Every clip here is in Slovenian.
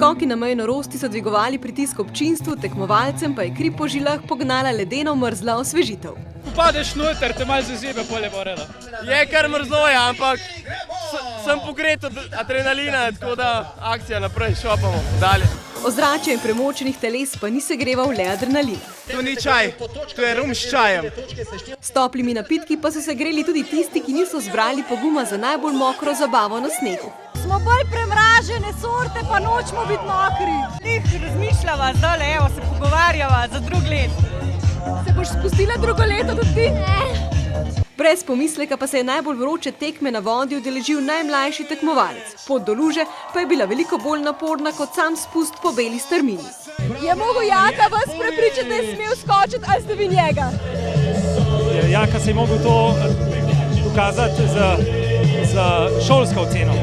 Skoki na meji norosti so dvigovali pritisk občinstvu, tekmovalcem pa je kri po žilah pognala ledeno mrzla osvežitev. Upadeš noter, te malo zazebe, pol je boreno. Je kar mrzlo, ampak sem pogret od adrenalina, tako da akcija naprej, šopamo dalje. Ozračje in premočenih teles pa ni segreval le adrenalin. To ni čaj, to je rum s čajem. S toplimi napitki pa so se greli tudi tisti, ki niso zbrali poguma za najbolj mokro zabavo na snegu. Smo bolj premražene sorte, pa nočemo biti mokri. Razmišljava zdaj, evo, se pogovarjava za drug let. Se boš spustila drugo leto tudi ti? Brez pomisleka pa se je najbolj vroče tekme na vodi udeležil najmlajši tekmovalec. Pot do luže pa je bila veliko bolj naporna kot sam spust po beli strmini. Je mogel Jaka vas prepričati, da je smel skočiti, ali ste vi njega? Jaka se je mogel to dokazati z šolsko oceno,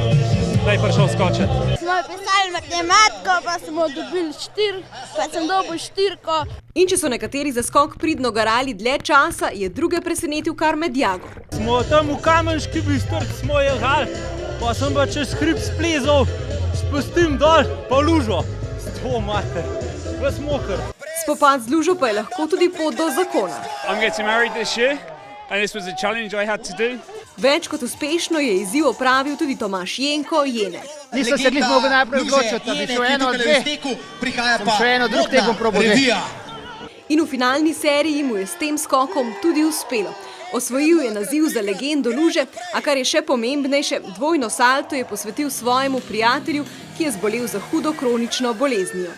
da je prišel skočiti. Smo pisali matematiko, pa smo dobili 4, pa sem dobil 4. In če so nekateri za skok pridno garali dlje časa, je druge presenetil kar Medjago. Smo tam v Kamenški Bistrci smo jehali, pa sem pa čez hrib splezal, spustim dol, pa lužo. Sto mater, ves moker. Spopad z lužo pa je lahko tudi pot do zakona. I'm getting married this year and this was a challenge I had to do. Več kot uspešno je izziv opravil tudi Tomaž Jenko Jene. Nisem se glih mogel najprej odločiti, da bi šel eno od dveh, sem še eno drug tekom probudil. In v finalni seriji mu je s tem skokom tudi uspelo. Osvojil je naziv za legendo luže, a kar je še pomembnejše, dvojno salto je posvetil svojemu prijatelju, ki je zbolel za hudo kronično boleznijo.